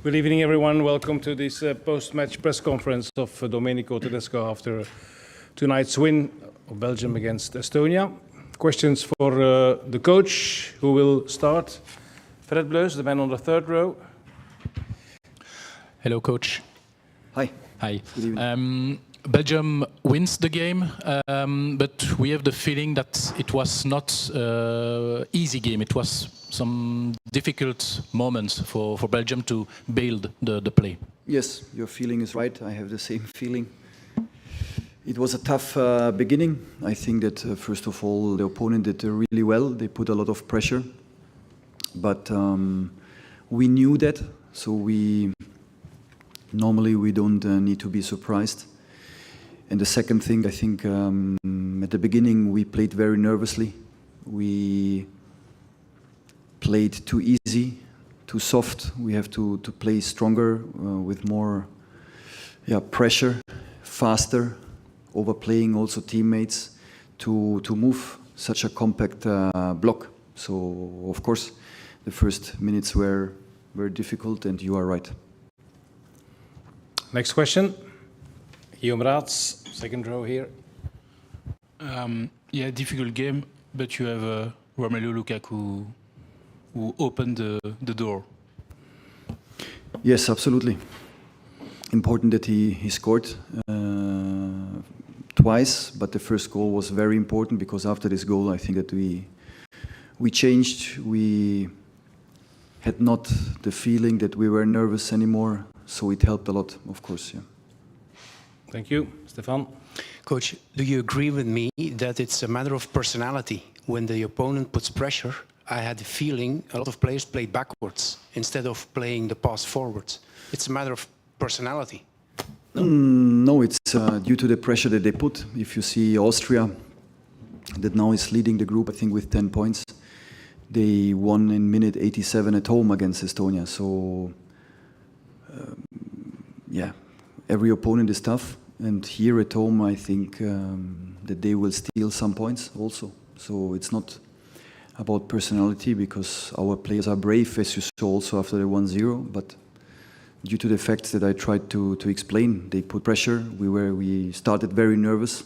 Good evening, everyone. Welcome to this post-match press conference of Domenico Tedesco after tonight's win of Belgium against Estonia. Questions for the coach, who will start. Fred Bleus, the man on the third row. Hello, coach. Hi. Hi. Good evening. Belgium wins the game, but we have the feeling that it was not easy game. It was some difficult moments for Belgium to build the play. Yes, your feeling is right. I have the same feeling. It was a tough beginning. I think that first of all, the opponent did really well. They put a lot of pressure, but we knew that. So normally we don't need to be surprised. And the second thing, I think at the beginning we played very nervously. We played too easy, too soft. We have to play stronger with more pressure, faster, overplaying also teammates to move such a compact block. So of course the first minutes were very difficult, and you are right. Next question. Guillaume Raats, second row here. Difficult game, but you have Romelu Lukaku who opened the door. Yes, absolutely. Important that he scored twice, but the first goal was very important because after this goal I think that we changed. We had not the feeling that we were nervous anymore, so it helped a lot, of course. Yeah. Thank you. Stefan? Coach, do you agree with me that it's a matter of personality? When the opponent puts pressure, I had the feeling a lot of players played backwards instead of playing the pass forwards. It's a matter of personality. No, it's due to the pressure that they put. If you see Austria, that now is leading the group, I think with 10 points. They won in minute 87 at home against Estonia. So, every opponent is tough. And here at home, I think that they will steal some points also. So it's not about personality because our players are brave, as you saw also after the 1-0. But due to the facts that I tried to explain, they put pressure. We started very nervous,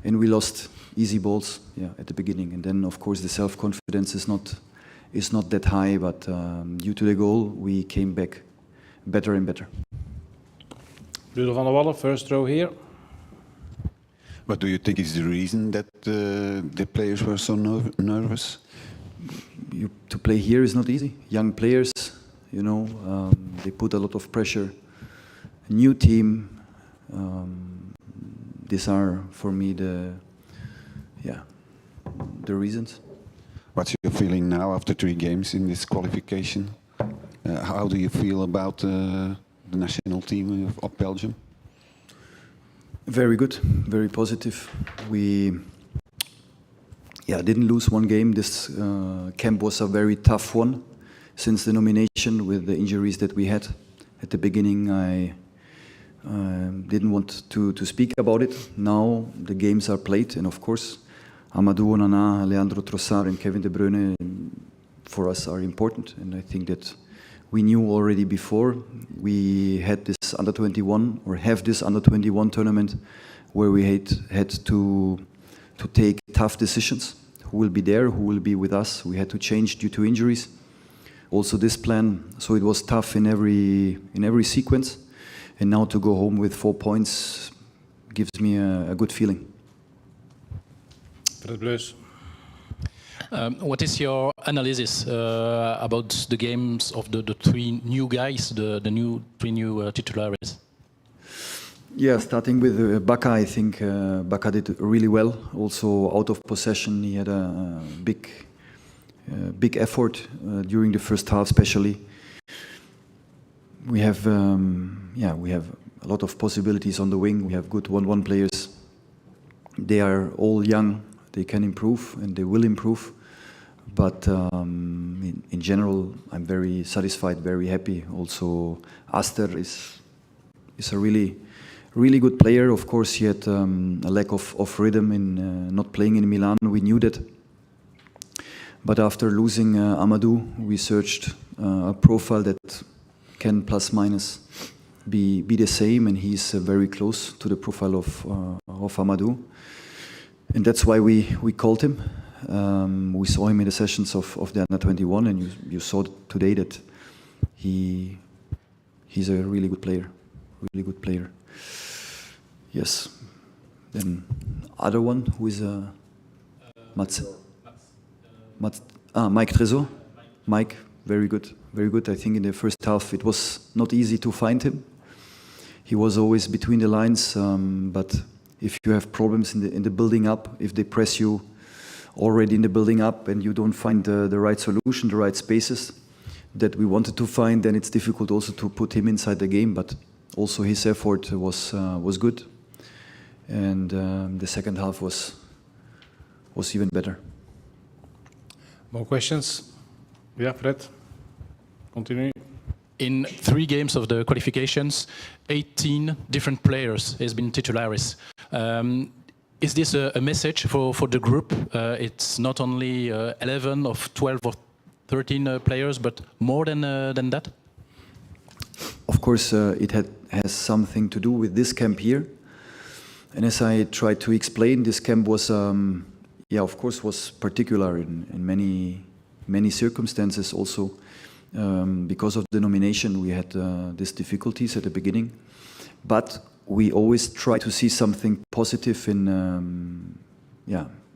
and we lost easy balls at the beginning. And then, of course, the self-confidence is not that high. But due to the goal, we came back better and better. Ludo van der Wallen, first row here. What do you think is the reason that the players were so nervous? To play here is not easy. Young players, they put a lot of pressure. New team. These are, for me, the reasons. What's your feeling now after 3 games in this qualification? How do you feel about the national team of Belgium? Very good, very positive. We didn't lose one game. This camp was a very tough one since the nomination with the injuries that we had. At the beginning I didn't want to speak about it. Now the games are played, and of course Amadou Onana, Leandro Trossard and Kevin De Bruyne for us are important, and I think that we knew already before. We had this under-21 or have this under-21 tournament where we had to take tough decisions. Who will be there? Who will be with us? We had to change due to injuries. Also this plan, so it was tough in every sequence. And now to go home with 4 points gives me a good feeling. Fred Bleus. What is your analysis about the games of the 3 new guys, the 3 new titulares? Yeah, starting with Baka, I think Baka did really well. Also out of possession, he had a big effort during the first half, especially. We have a lot of possibilities on the wing. We have good 1-1 players. They are all young. They can improve and they will improve. But in general, I'm very satisfied, very happy. Also, Aster is a really good player. Of course, he had a lack of rhythm in not playing in Milan. We knew that. But after losing Amadou, we searched a profile that can plus minus be the same, and he's very close to the profile of Amadou. And that's why we called him. We saw him in the sessions of the Under-21, and you saw today that he's a really good player. Really good player. Yes. Then other one who is Mike Trésor. Mike, very good, very good. I think in the first half it was not easy to find him. He was always between the lines, but if you have problems in the building up, if they press you already in the building up and you don't find the right solution, the right spaces that we wanted to find, then it's difficult also to put him inside the game. But also his effort was good, and the second half was even better. More questions? Yeah, Fred. Continue. In 3 games of the qualifications, 18 different players has been titularis. Is this a message for the group? It's not only 11 of 12 or 13 players, but more than that? Of course, it has something to do with this camp here. And as I tried to explain, this camp was, of course, was particular in many circumstances also. Because of the nomination, we had these difficulties at the beginning. But we always try to see something positive in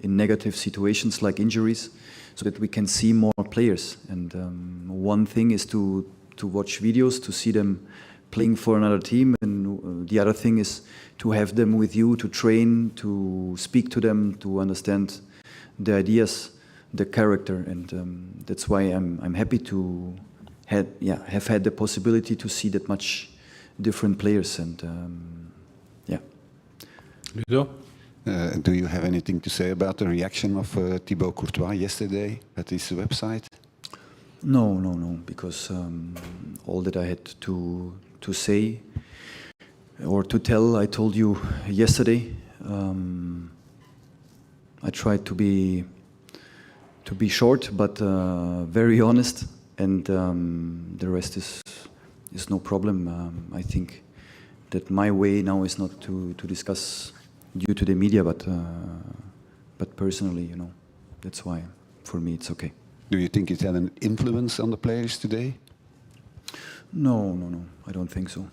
negative situations like injuries, so that we can see more players. And one thing is to watch videos, to see them playing for another team, and the other thing is to have them with you, to train, to speak to them, to understand the ideas, the character, and that's why I'm happy to have had the possibility to see that much different players. And Ludo? Do you have anything to say about the reaction of Thibaut Courtois yesterday at his website? No, because all that I had to say or to tell, I told you yesterday. I tried to be short, but very honest, and the rest is no problem. I think that my way now is not to discuss due to the media, but personally, that's why for me it's okay. Do you think it had an influence on the players today? No, I don't think so.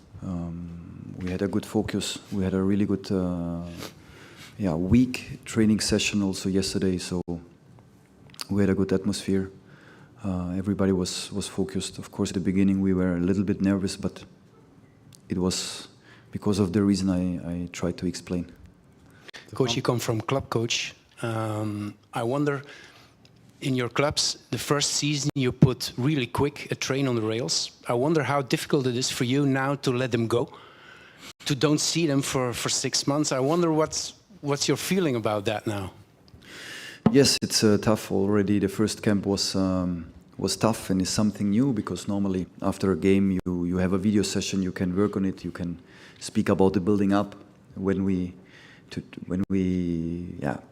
We had a good focus. We had a really good week training session also yesterday, so we had a good atmosphere. Everybody was focused. Of course, at the beginning we were a little bit nervous, but it was because of the reason I tried to explain. Coach, you come from club coach. I wonder, in your clubs, the first season you put really quick a train on the rails. I wonder how difficult it is for you now to let them go, to don't see them for 6 months. I wonder what's your feeling about that now? Yes, it's tough already. The first camp was tough, and it's something new, because normally after a game you have a video session, you can work on it, you can speak about the building up. When we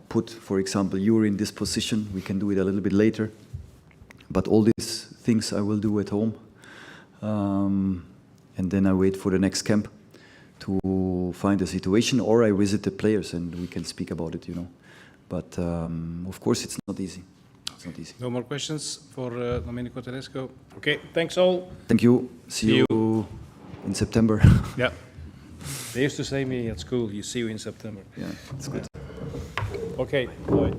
put, for example, you're in this position, we can do it a little bit later. But all these things I will do at home, and then I wait for the next camp to find a situation, or I visit the players and we can speak about it, But of course, it's not easy. It's not easy. No more questions for Domenico Tedesco. Okay, thanks all. Thank you. See you in September. Yeah. They used to say me at school, you see you in September. Yeah, it's good. Okay, bye.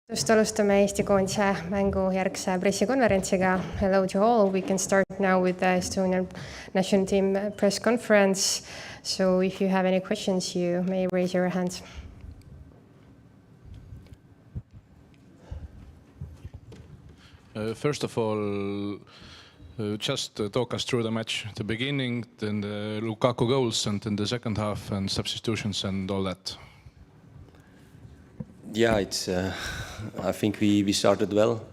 just alustame Eesti koondise mängu järgse pressikonverentsiga. Hello to all. We can start now with the Estonian national team press conference. So if you have any questions, you may raise your hands. First of all, just talk us through the match, the beginning, then the Lukaku goals, and then the second half and substitutions and all that. Yeah, I think we started well.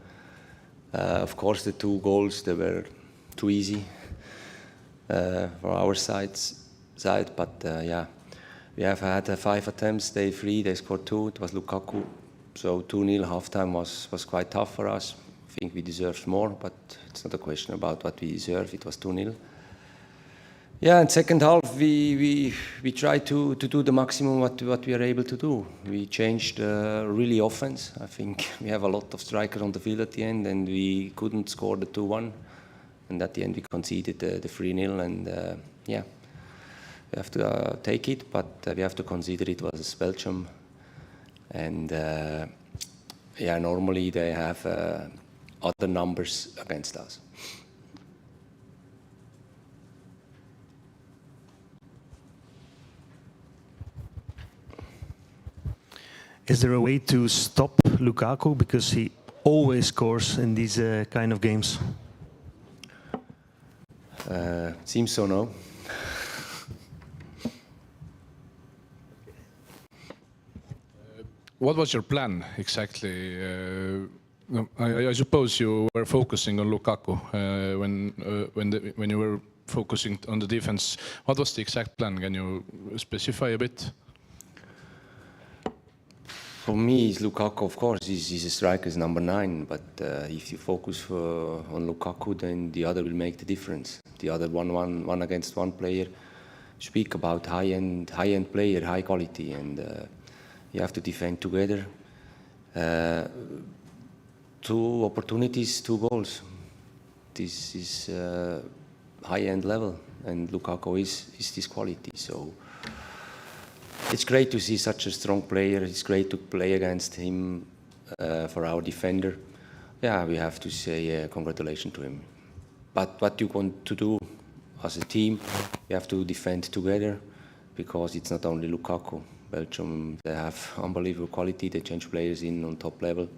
Of course, the 2 goals, they were too easy for our side. But yeah, we have had 5 attempts, they 3, they scored 2. It was Lukaku. So 2-0 halftime was quite tough for us. I think we deserved more, but it's not a question about what we deserve. It was 2-0. Yeah, and second half we tried to do the maximum what we are able to do. We changed really offense. I think we have a lot of strikers on the field at the end, and we couldn't score the 2-1. And at the end we conceded the 3-0, and yeah, we have to take it, but we have to consider it was Belgium, and yeah, normally they have other numbers against us. Is there a way to stop Lukaku, because he always scores in these kind of games? Seems so, no. What was your plan exactly? I suppose you were focusing on Lukaku when you were focusing on the defense. What was the exact plan? Can you specify a bit? For me, Lukaku, of course, he's a striker, is number 9. But if you focus on Lukaku, then the other will make the difference. The other one against one player. Speak about high-end player, high quality, and you have to defend together. 2 opportunities, 2 goals. This is high-end level, and Lukaku is this quality. So it's great to see such a strong player. It's great to play against him for our defender. Yeah, we have to say congratulations to him. But what you want to do as a team, you have to defend together, because it's not only Lukaku. Belgium, they have unbelievable quality. They change players in on top level.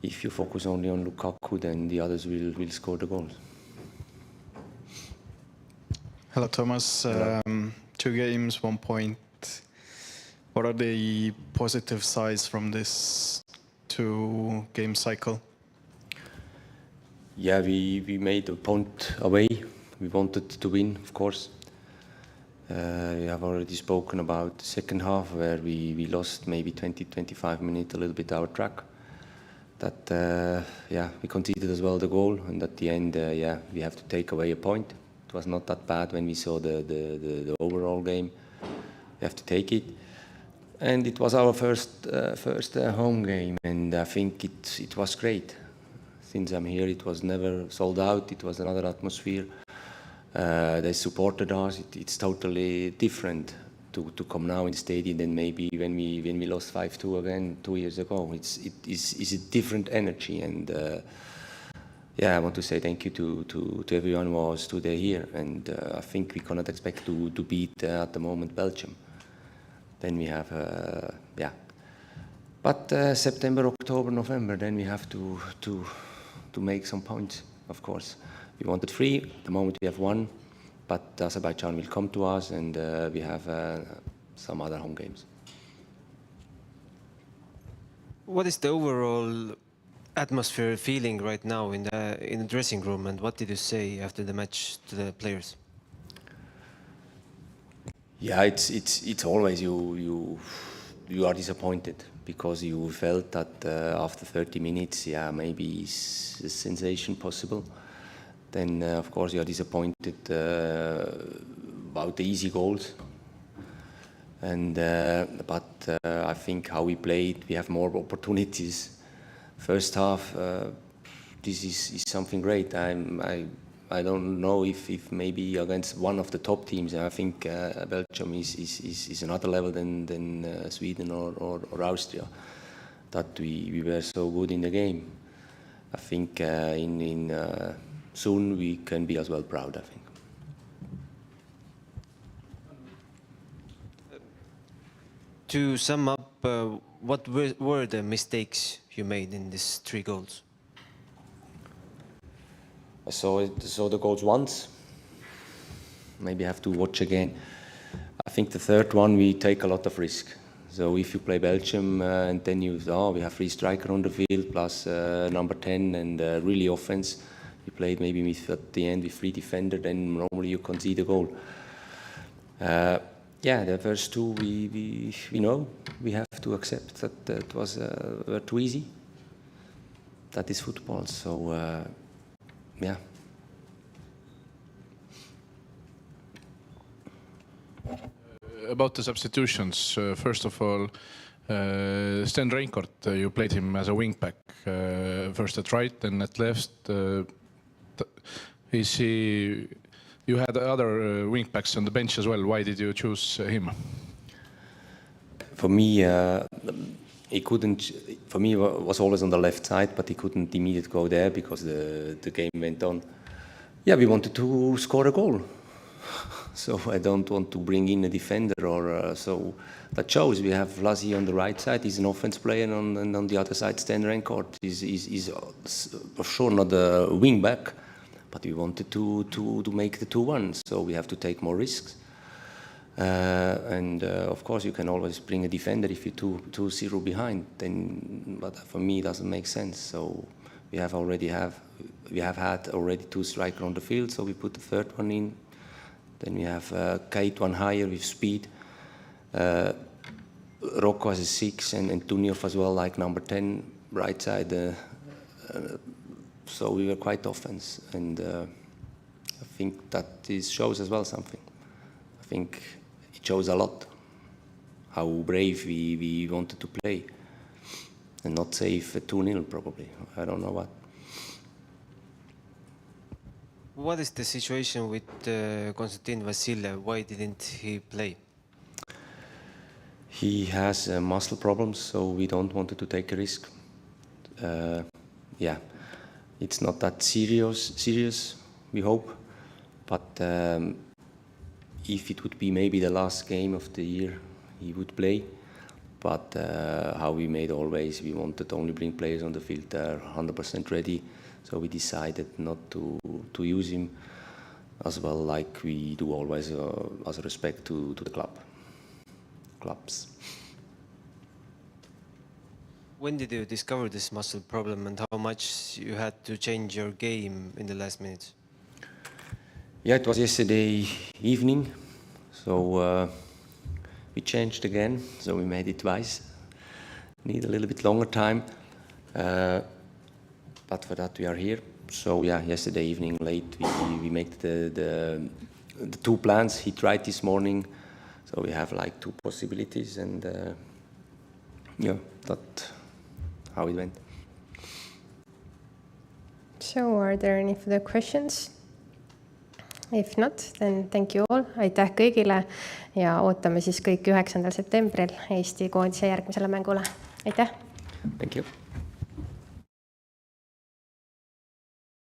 If you focus only on Lukaku, then the others will score the goals. Hello, Thomas. 2 games, 1 point. What are the positive sides from this 2-game cycle? Yeah, we made a point away. We wanted to win, of course. We have already spoken about the second half, where we lost maybe 20-25 minutes, a little bit our track. That yeah, we conceded as well the goal, and at the end, yeah, we have to take away a point. It was not that bad when we saw the overall game. We have to take it, and it was our first home game, and I think it was great. Since I'm here, it was never sold out. It was another atmosphere. They supported us. It's totally different to come now in the stadium than maybe when we lost 5-2 again 2 years ago. It is a different energy, and yeah, I want to say thank you to everyone who was today here, and I think we cannot expect to beat at the moment Belgium. Then we have yeah, but September, October, November, then we have to make some points, of course. We wanted 3, at the moment we have 1, but Azerbaijan will come to us, and we have some other home games. What is the overall atmosphere feeling right now in the dressing room, and what did you say after the match to the players? Yeah, it's always you are disappointed, because you felt that after 30 minutes, yeah, maybe it's a sensation possible. Then of course you are disappointed about the easy goals. And but I think how we played, we have more opportunities. First half, this is something great. I don't know if maybe against one of the top teams. I think Belgium is another level than Sweden or Austria. that we were so good in the game. I think soon we can be as well proud, I think. To sum up, what were the mistakes you made in these 3 goals? I saw the goals once. Maybe I have to watch again. I think the third one, we take a lot of risk. So if you play Belgium and then we have 3 striker on the field plus number 10 and really offense, you played maybe at the end with 3 defender, then normally you concede a goal. The first 2 we know we have to accept that it were too easy. That is football. So yeah. About the substitutions, first of all, Sten Reinkord, you played him as a wing back, first at right and at left. You had other wing backs on the bench as well. Why did you choose him? For me, he couldn't. For me, he was always on the left side, but he couldn't immediately go there because the game went on. Yeah, we wanted to score a goal. So I don't want to bring in a defender so that shows we have Vlasi on the right side. He's an offense player, and on the other side, Sten Reinkord is for sure not a wing back, but we wanted to make the 2-1. So we have to take more risks. Of course, you can always bring a defender if you're 2-0 behind. But for me, it doesn't make sense. So we have had already 2 strikers on the field. So we put the third one in. Then we have Kate one higher with speed. Rocco as a 6 and Tunjov as well, like number 10, right side. So we were quite offense. And I think that shows as well something. I think it shows a lot how brave we wanted to play. And not save 2-0 probably. I don't know what. What is the situation with Konstantin Vassiljev? Why didn't he play? He has muscle problems, so we don't want to take a risk. It's not that serious, we hope. But if it would be maybe the last game of the year, he would play. But how we made always, we wanted to only bring players on the field that are 100% ready. So we decided not to use him as well, like we do always as a respect to the clubs. When did you discover this muscle problem and how much you had to change your game in the last minutes? Yeah, it was yesterday evening. So we changed again. So we made it twice. Need a little bit longer time. But for that we are here. So yeah, yesterday evening late we made the 2 plans. He tried this morning, so we have like 2 possibilities, and that's how it went. So are there any further questions? If not, then thank you all. Aitäh kõigile ja ootame siis kõik 9. septembril Eesti koondise järgmisele mängule. Aitäh! Thank you!